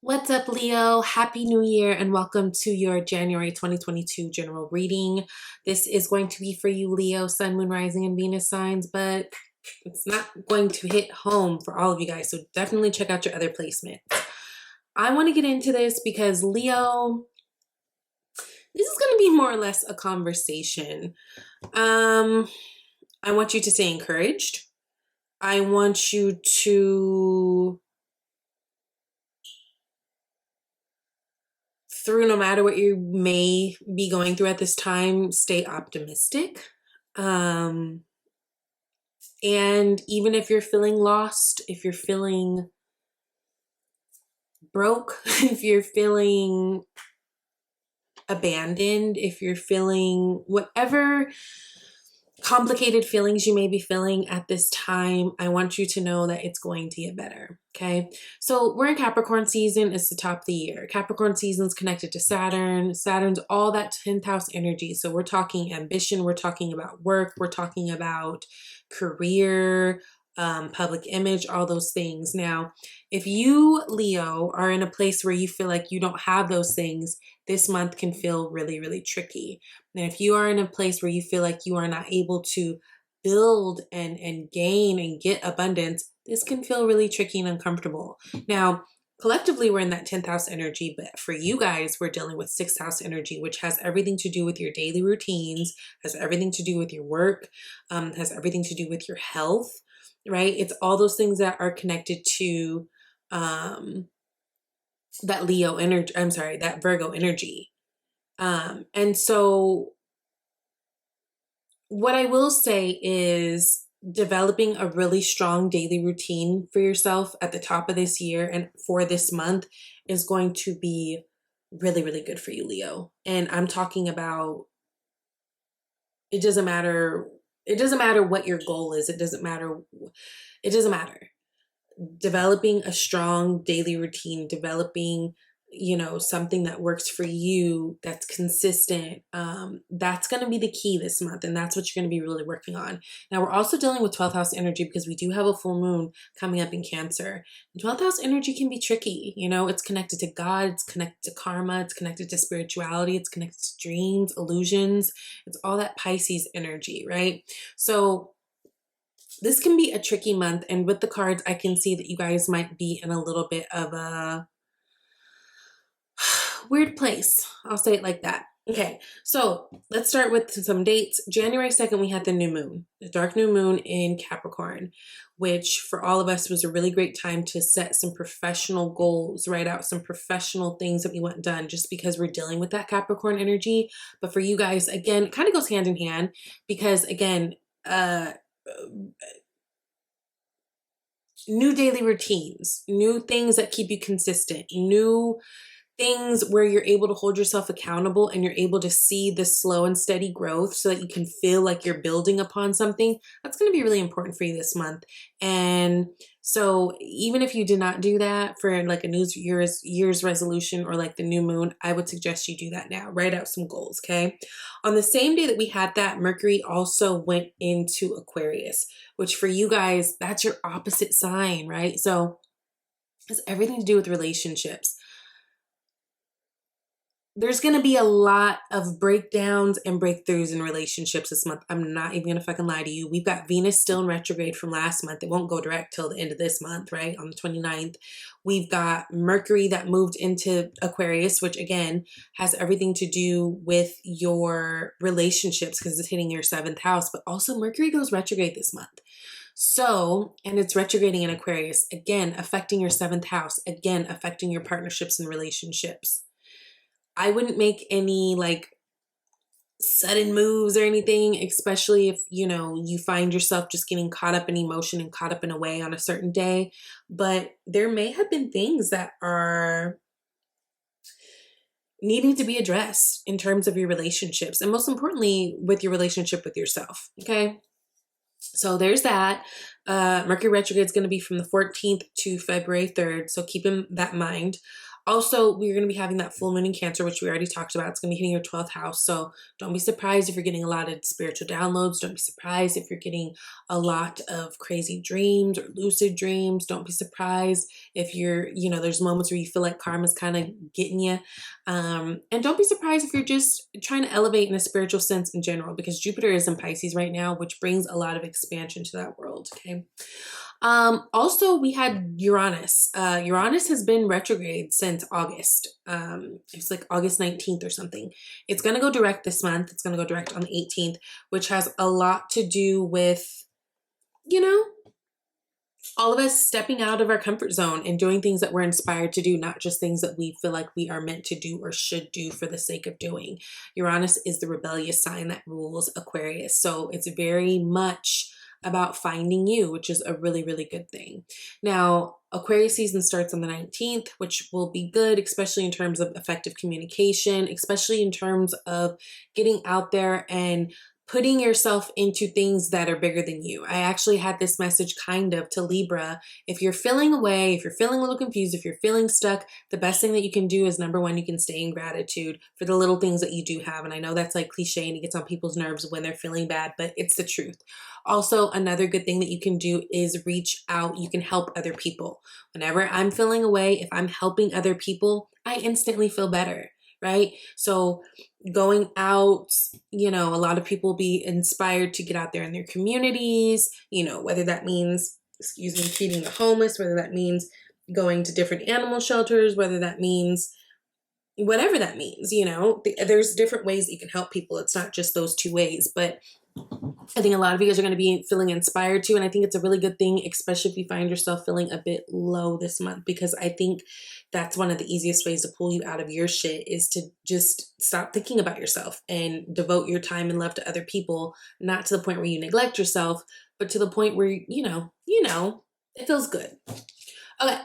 What's up, Leo? Happy New Year and welcome to your January 2022 general reading. This is going to be for you, Leo, Sun, Moon, Rising, and Venus signs, but it's not going to hit home for all of you guys, so definitely check out your other placements. I want to get into this because, Leo, this is going to be more or less a conversation. I want you to stay encouraged. I want you to, through no matter what you may be going through at this time, stay optimistic. And even if you're feeling lost, if you're feeling broke, if you're feeling abandoned, if you're feeling whatever complicated feelings you may be feeling at this time, I want you to know that it's going to get better. Okay. So we're in Capricorn season. It's the top of the year. Capricorn season is connected to Saturn. Saturn's all that 10th house energy. So we're talking ambition. We're talking about work. We're talking about career, public image, all those things. Now, if you, Leo, are in a place where you feel like you don't have those things, this month can feel really, really tricky. And if you are in a place where you feel like you are not able to build and gain and get abundance, this can feel really tricky and uncomfortable. Now, collectively, we're in that 10th house energy, but for you guys, we're dealing with 6th house energy, which has everything to do with your daily routines, has everything to do with your work, has everything to do with your health, right? It's all those things that are connected to that Leo energy, that Virgo energy. And so what I will say is developing a really strong daily routine for yourself at the top of this year and for this month is going to be really, really good for you, Leo. And I'm talking about, it doesn't matter what your goal is. It doesn't matter. Developing a strong daily routine, developing, something that works for you, that's consistent. That's going to be the key this month. And that's what you're going to be really working on. Now, we're also dealing with 12th house energy because we do have a full moon coming up in Cancer. And 12th house energy can be tricky. It's connected to God, it's connected to karma, it's connected to spirituality, it's connected to dreams, illusions. It's all that Pisces energy, right? So this can be a tricky month. And with the cards, I can see that you guys might be in a little bit of a weird place. I'll say it like that. Okay, so let's start with some dates. January 2nd, we had the new moon, the dark new moon in Capricorn, which for all of us was a really great time to set some professional goals, write out some professional things that we want done just because we're dealing with that Capricorn energy. But for you guys, again, it kind of goes hand in hand because, again, new daily routines, new things that keep you consistent, new things where you're able to hold yourself accountable and you're able to see the slow and steady growth so that you can feel like you're building upon something. That's going to be really important for you this month. And so even if you did not do that for like a New Year's resolution or like the new moon, I would suggest you do that now. Write out some goals, okay? On the same day that we had that, Mercury also went into Aquarius, which for you guys, that's your opposite sign, right? So it's everything to do with relationships. There's going to be a lot of breakdowns and breakthroughs in relationships this month. I'm not even going to fucking lie to you. We've got Venus still in retrograde from last month. It won't go direct till the end of this month, right? On the 29th. We've got Mercury that moved into Aquarius, which again has everything to do with your relationships because it's hitting your 7th house. But also Mercury goes retrograde this month. So, and it's retrograding in Aquarius, again, affecting your 7th house, again, affecting your partnerships and relationships. I wouldn't make any like sudden moves or anything, especially if, you find yourself just getting caught up in emotion and caught up in a way on a certain day. But there may have been things that are needing to be addressed in terms of your relationships and most importantly with your relationship with yourself. Okay. So there's that. Mercury retrograde is going to be from the 14th to February 3rd. So keep that in mind. Also, we're going to be having that full moon in Cancer, which we already talked about. It's going to be hitting your 12th house. So don't be surprised if you're getting a lot of spiritual downloads. Don't be surprised if you're getting a lot of crazy dreams or lucid dreams. Don't be surprised if you're, there's moments where you feel like karma's kind of getting you. And don't be surprised if you're just trying to elevate in a spiritual sense in general, because Jupiter is in Pisces right now, which brings a lot of expansion to that world. Okay. Also, we had Uranus. Uranus has been retrograde since August. It's like August 19th or something. It's going to go direct this month. It's going to go direct on the 18th, which has a lot to do with, all of us stepping out of our comfort zone and doing things that we're inspired to do, not just things that we feel like we are meant to do or should do for the sake of doing. Uranus is the rebellious sign that rules Aquarius. So it's very much about finding you, which is a really, really good thing. Now, Aquarius season starts on the 19th, which will be good, especially in terms of effective communication, especially in terms of getting out there and putting yourself into things that are bigger than you. I actually had this message kind of to Libra. If you're feeling away, if you're feeling a little confused, if you're feeling stuck, the best thing that you can do is, number one, you can stay in gratitude for the little things that you do have. And I know that's like cliche and it gets on people's nerves when they're feeling bad, but it's the truth. Also, another good thing that you can do is reach out. You can help other people. Whenever I'm feeling away, if I'm helping other people, I instantly feel better. Right? So going out, a lot of people will be inspired to get out there in their communities, whether that means, feeding the homeless, whether that means going to different animal shelters, whether that means whatever that means, there's different ways that you can help people. It's not just those two ways, but I think a lot of you guys are going to be feeling inspired to, and I think it's a really good thing, especially if you find yourself feeling a bit low this month, because I think that's one of the easiest ways to pull you out of your shit, is to just stop thinking about yourself and devote your time and love to other people, not to the point where you neglect yourself, but to the point where, it feels good. Okay.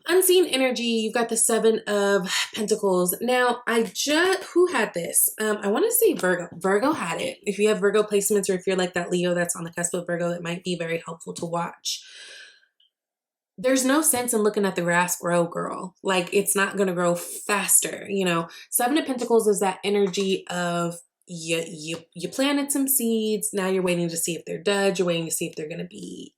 Unseen energy, you've got the 7 of Pentacles. Now, who had this? I want to say Virgo. Virgo had it. If you have Virgo placements, or if you're like that Leo that's on the cusp of Virgo, it might be very helpful to watch. There's no sense in looking at the grass grow, girl. Like, it's not going to grow faster. 7 of Pentacles is that energy of you planted some seeds. Now you're waiting to see if they're dead. You're waiting to see if they're going to be,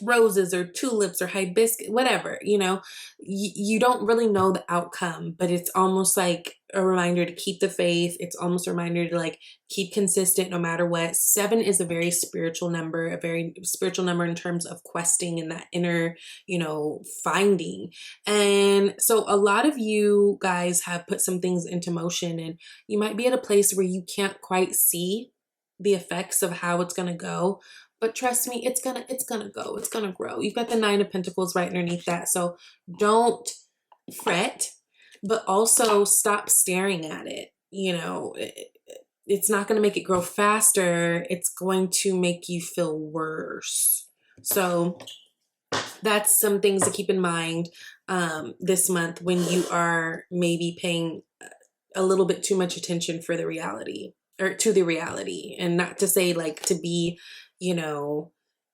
roses or tulips or hibiscus, whatever, you don't really know the outcome, but it's almost like a reminder to keep the faith. It's almost a reminder to like keep consistent no matter what. 7 is a very spiritual number in terms of questing and that inner, finding. And so a lot of you guys have put some things into motion, and you might be at a place where you can't quite see the effects of how it's going to go. But trust me, it's gonna go, it's gonna grow. You've got the 9 of Pentacles right underneath that. So don't fret, but also stop staring at it. It's not gonna make it grow faster. It's going to make you feel worse. So that's some things to keep in mind this month when you are maybe paying a little bit too much attention to the reality. And not to say like to be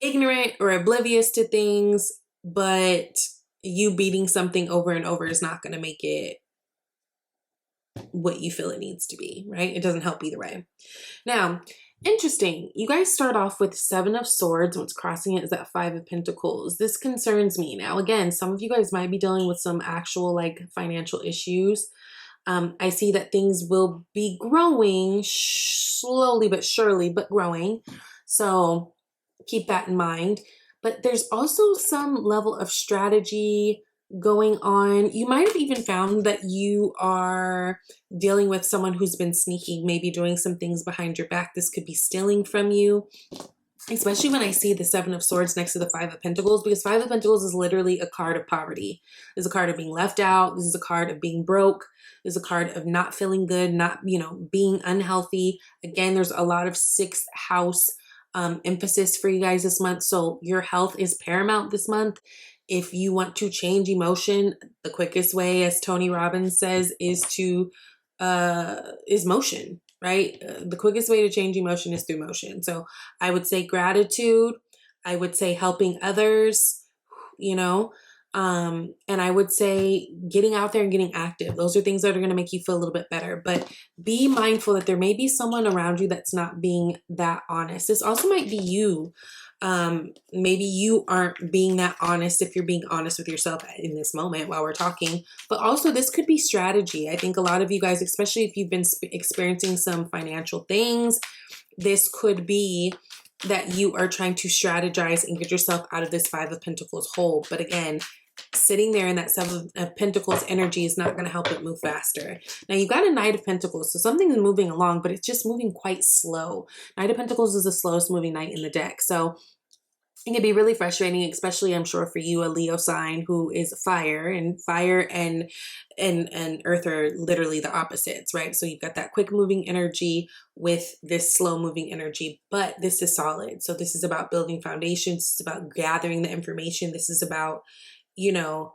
ignorant or oblivious to things, but you beating something over and over is not going to make it what you feel it needs to be, right? It doesn't help either way. Now, interesting. You guys start off with 7 of Swords. What's crossing it is that 5 of Pentacles. This concerns me. Now, again, some of you guys might be dealing with some actual like financial issues. I see that things will be growing slowly but surely, but growing. So keep that in mind. But there's also some level of strategy going on. You might have even found that you are dealing with someone who's been sneaky, maybe doing some things behind your back. This could be stealing from you, especially when I see the 7 of Swords next to the 5 of Pentacles, because 5 of Pentacles is literally a card of poverty. This is a card of being left out. This is a card of being broke. This is a card of not feeling good, not, being unhealthy. Again, there's a lot of 6th house emphasis for you guys this month. So your health is paramount this month. If you want to change emotion, the quickest way, as Tony Robbins says, is motion, right? The quickest way to change emotion is through motion. So I would say gratitude. I would say helping others, And I would say getting out there and getting active. Those are things that are going to make you feel a little bit better. But be mindful that there may be someone around you that's not being that honest. This also might be you. Maybe you aren't being that honest if you're being honest with yourself in this moment while we're talking. But also, this could be strategy. I think a lot of you guys, especially if you've been experiencing some financial things, this could be that you are trying to strategize and get yourself out of this Five of Pentacles hole. But again, sitting there in that Seven of Pentacles energy is not going to help it move faster. Now you've got a Knight of Pentacles, so something is moving along, but it's just moving quite slow. Knight of Pentacles is the slowest moving knight in the deck. So it can be really frustrating, especially I'm sure for you, a Leo sign who is fire, and fire and earth are literally the opposites, right? So you've got that quick moving energy with this slow moving energy, but this is solid. So this is about building foundations. It's about gathering the information. This is about, you know,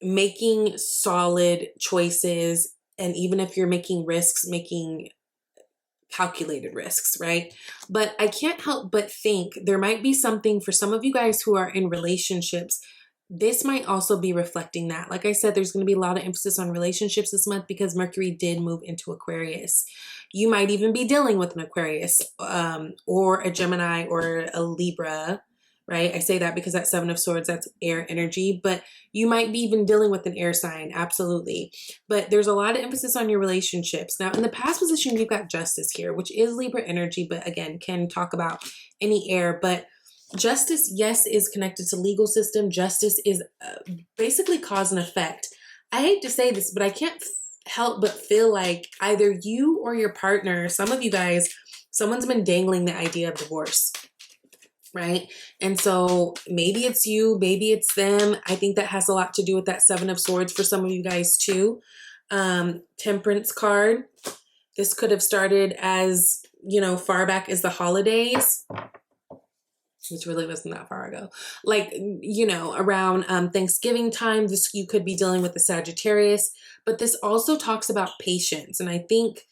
making solid choices. And even if you're making risks, making calculated risks, right? But I can't help but think there might be something for some of you guys who are in relationships. This might also be reflecting that. Like I said, there's going to be a lot of emphasis on relationships this month because Mercury did move into Aquarius. You might even be dealing with an Aquarius or a Gemini or a Libra, right? I say that because that Seven of Swords, that's air energy, but you might be even dealing with an air sign, absolutely. But there's a lot of emphasis on your relationships. Now, in the past position, you've got Justice here, which is Libra energy, but again, can talk about any air. But Justice, yes, is connected to legal system. Justice is basically cause and effect. I hate to say this, but I can't help but feel like either you or your partner, some of you guys, someone's been dangling the idea of divorce. Right? And so maybe it's you, maybe it's them. I think that has a lot to do with that Seven of Swords for some of you guys too. Temperance card. This could have started as, you know, far back as the holidays, which really wasn't that far ago. Like, you know, around Thanksgiving time, this you could be dealing with the Sagittarius, but this also talks about patience. And I think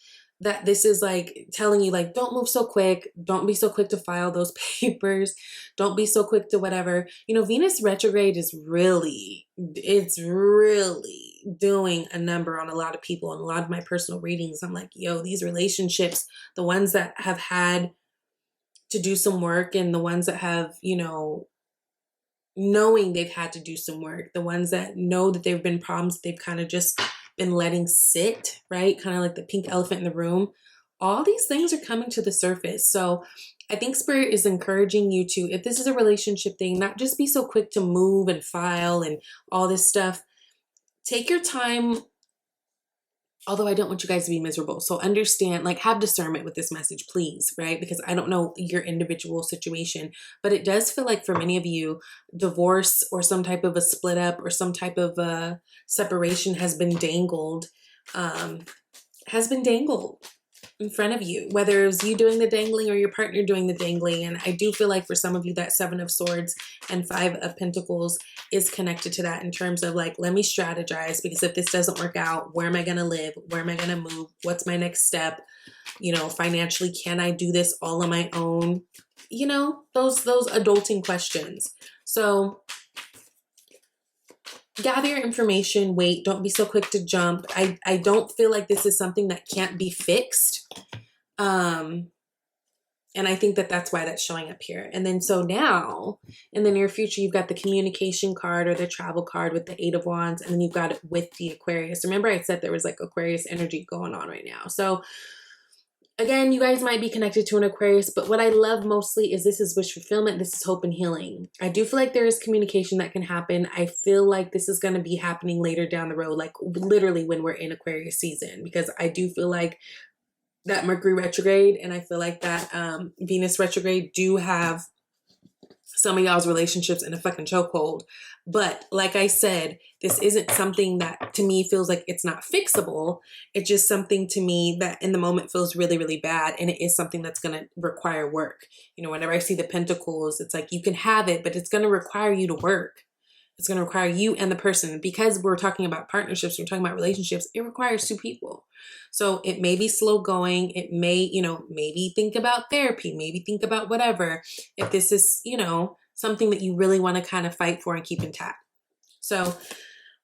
that this is like telling you, like, don't move so quick. Don't be so quick to file those papers. Don't be so quick to whatever. You know, Venus retrograde is really, it's really doing a number on a lot of people. And a lot of my personal readings, I'm like, yo, these relationships, the ones that have had to do some work and the ones that have, you know, knowing they've had to do some work, the ones that know that there have been problems they've kind of just been letting sit, right? Kind of like the pink elephant in the room. All these things are coming to the surface. So I think Spirit is encouraging you to, if this is a relationship thing, not just be so quick to move and file and all this stuff. Take your time. Although I don't want you guys to be miserable. So understand, like, have discernment with this message, please, right? Because I don't know your individual situation, but it does feel like for many of you, divorce or some type of a split up or some type of a separation has been dangled, in front of you, whether it was you doing the dangling or your partner doing the dangling. And I do feel like for some of you, that Seven of Swords and Five of Pentacles is connected to that in terms of like, let me strategize, because if this doesn't work out, where am I going to live? Where am I going to move? What's my next step? You know, financially, can I do this all on my own? You know, those adulting questions. So gather your information, wait, don't be so quick to jump. I don't feel like this is something that can't be fixed. And I think that that's why that's showing up here. And then so now in the near future, you've got the communication card or the travel card with the Eight of Wands, and then you've got it with the Aquarius. Remember I said there was like Aquarius energy going on right now. So again, you guys might be connected to an Aquarius, but what I love mostly is this is wish fulfillment. This is hope and healing. I do feel like there is communication that can happen. I feel like this is going to be happening later down the road, like literally when we're in Aquarius season, because I do feel like that Mercury retrograde and I feel like that Venus retrograde do have some of y'all's relationships in a fucking chokehold. But like I said, this isn't something that to me feels like it's not fixable. It's just something to me that in the moment feels really, really bad. And it is something that's going to require work. You know, whenever I see the Pentacles, it's like you can have it, but it's going to require you to work. It's going to require you and the person. Because we're talking about partnerships, we're talking about relationships, it requires two people. So it may be slow going. It may, you know, maybe think about therapy, maybe think about whatever. If this is, you know, something that you really want to kind of fight for and keep intact. So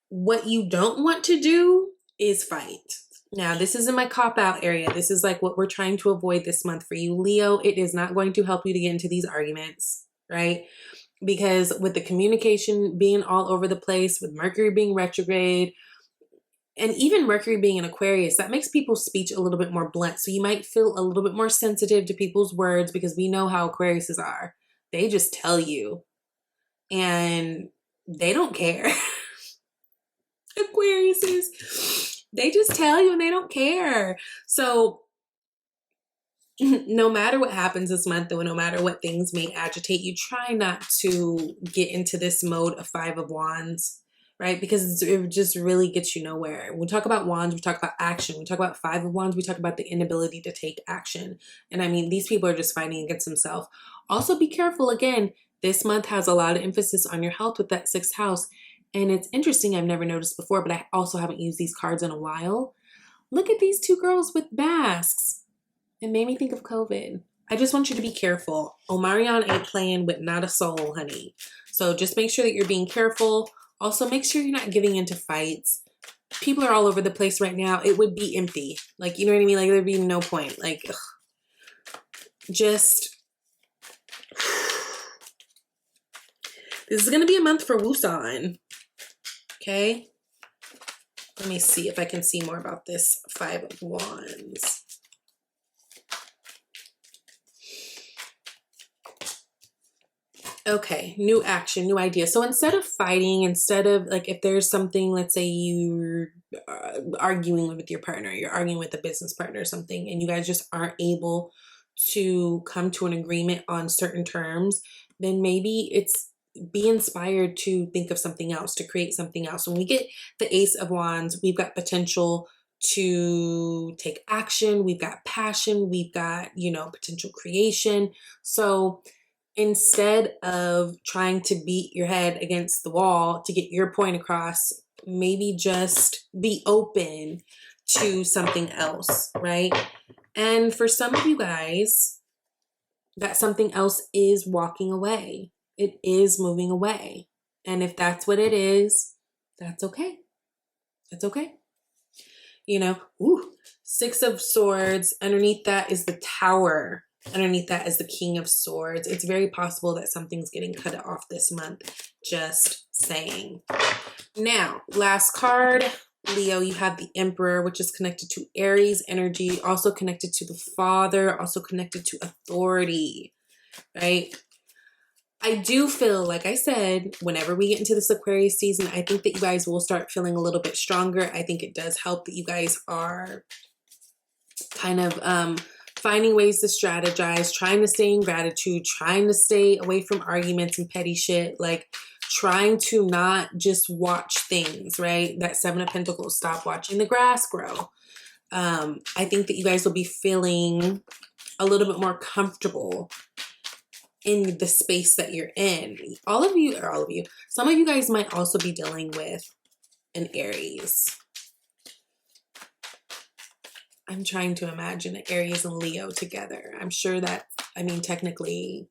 what you don't want to do is fight. Now, this is in my cop-out area. This is like what we're trying to avoid this month for you, Leo. It is not going to help you to get into these arguments, right? Because with the communication being all over the place, with Mercury being retrograde, and even Mercury being in Aquarius, that makes people's speech a little bit more blunt. So you might feel a little bit more sensitive to people's words because we know how Aquariuses are. They just tell you and they don't care. Aquariuses, they just tell you and they don't care. So no matter what happens this month, or no matter what things may agitate you, try not to get into this mode of Five of Wands, right? Because it just really gets you nowhere. When we talk about wands, we talk about action. We talk about Five of Wands, we talk about the inability to take action. And I mean, these people are just fighting against themselves. Also, be careful. Again, this month has a lot of emphasis on your health with that 6th house. And it's interesting, I've never noticed before, but I also haven't used these cards in a while. Look at these 2 girls with masks. It made me think of COVID. I just want you to be careful. Omarion ain't playing with not a soul, honey. So just make sure that you're being careful. Also, make sure you're not giving into fights. People are all over the place right now. It would be empty. Like, you know what I mean? Like, there'd be no point. Like, ugh. Just... This is going to be a month for Wusan. Okay? Let me see if I can see more about this 5 of Wands. Okay, new action, new idea. So instead of fighting, instead of like if there's something, let's say you're arguing with your partner, you're arguing with a business partner or something, and you guys just aren't able to come to an agreement on certain terms, then maybe it's be inspired to think of something else, to create something else. When we get the Ace of Wands, we've got potential to take action, we've got passion, we've got, you know, potential creation. So instead of trying to beat your head against the wall to get your point across, maybe just be open to something else, right? And for some of you guys, that something else is walking away. It is moving away. And if that's what it is, that's okay. That's okay. You know, ooh, 6 of Swords. Underneath that is the Tower. Underneath that is the King of Swords. It's very possible that something's getting cut off this month. Just saying. Now, last card, Leo, you have the Emperor, which is connected to Aries energy, also connected to the father, also connected to authority, right? I do feel, like I said, whenever we get into this Aquarius season, I think that you guys will start feeling a little bit stronger. I think it does help that you guys are kind of finding ways to strategize, trying to stay in gratitude, trying to stay away from arguments and petty shit, like trying to not just watch things, right? That 7 of Pentacles, stop watching the grass grow. I think that you guys will be feeling a little bit more comfortable in the space that you're in. All of you, some of you guys might also be dealing with an Aries. I'm trying to imagine an Aries and Leo together. I'm sure that, I mean, technically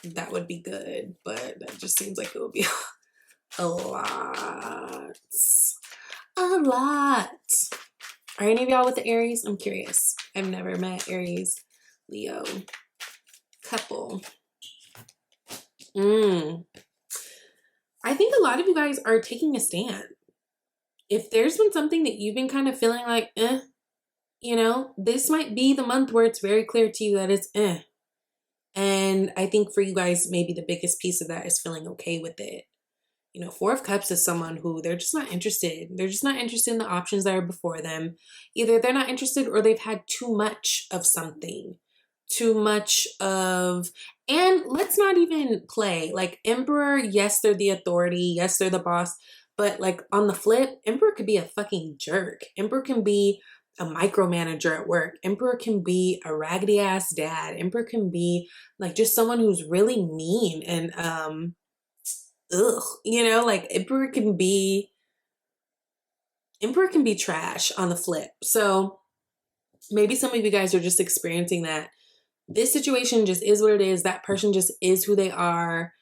that would be good, but that just seems like it would be a lot. A lot. Are any of y'all with the Aries? I'm curious. I've never met Aries, Leo couple. I think a lot of you guys are taking a stand. If there's been something that you've been kind of feeling like, you know, this might be the month where it's very clear to you that it's And I think for you guys, maybe the biggest piece of that is feeling okay with it. You know, 4 of Cups is someone who they're just not interested. They're just not interested in the options that are before them. Either they're not interested or they've had too much of something. Too much of, and let's not even play. Like Emperor, yes, they're the authority. Yes, they're the boss. But like on the flip, Emperor could be a fucking jerk. Emperor can be a micromanager at work. Emperor can be a raggedy ass dad. Emperor can be like just someone who's really mean and you know, like Emperor can be trash on the flip. So maybe some of you guys are just experiencing that. This situation just is what it is. That person just is who they are.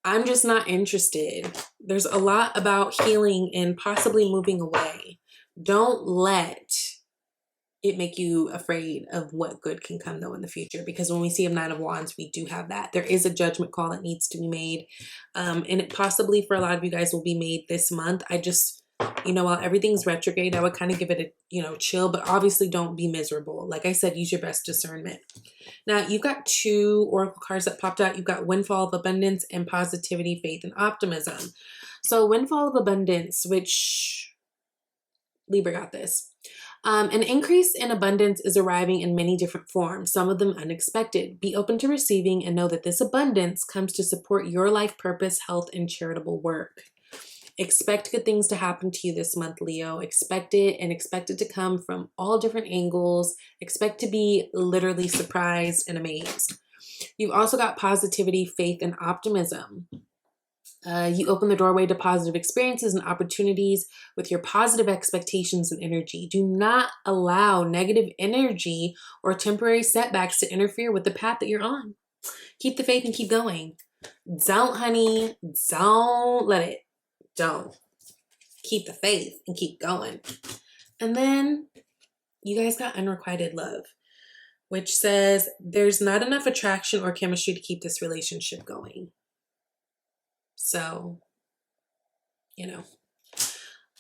I'm just not interested. There's a lot about healing and possibly moving away. Don't let it make you afraid of what good can come though in the future, because when we see a Nine of Wands, we do have that. There is a judgment call that needs to be made, and it possibly for a lot of you guys will be made this month. I just, while everything's retrograde, I would kind of give it a chill, but obviously don't be miserable. Like I said, use your best discernment. Now you've got two oracle cards that popped out. You've got Windfall of Abundance and Positivity, Faith, and Optimism. So Windfall of Abundance, which Libra got this. An increase in abundance is arriving in many different forms, some of them unexpected. Be open to receiving and know that this abundance comes to support your life purpose, health, and charitable work. Expect good things to happen to you this month, Leo. Expect it, and expect it to come from all different angles. Expect to be literally surprised and amazed. You've also got positivity, faith, and optimism. You open the doorway to positive experiences and opportunities with your positive expectations and energy. Do not allow negative energy or temporary setbacks to interfere with the path that you're on. Keep the faith and keep going. Don't, honey. Don't let it. Don't. Keep the faith and keep going. And then you guys got Unrequited Love, which says there's not enough attraction or chemistry to keep this relationship going. So,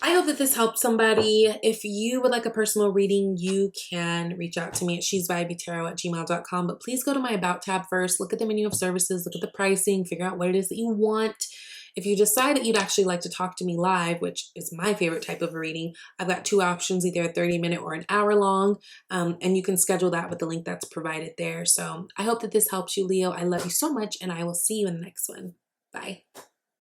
I hope that this helped somebody. If you would like a personal reading, you can reach out to me at shesvibetarot@gmail.com. But please go to my About tab first. Look at the menu of services. Look at the pricing. Figure out what it is that you want. If you decide that you'd actually like to talk to me live, which is my favorite type of reading, I've got two options, either a 30-minute or an hour long. And you can schedule that with the link that's provided there. So I hope that this helps you, Leo. I love you so much, and I will see you in the next one. Bye.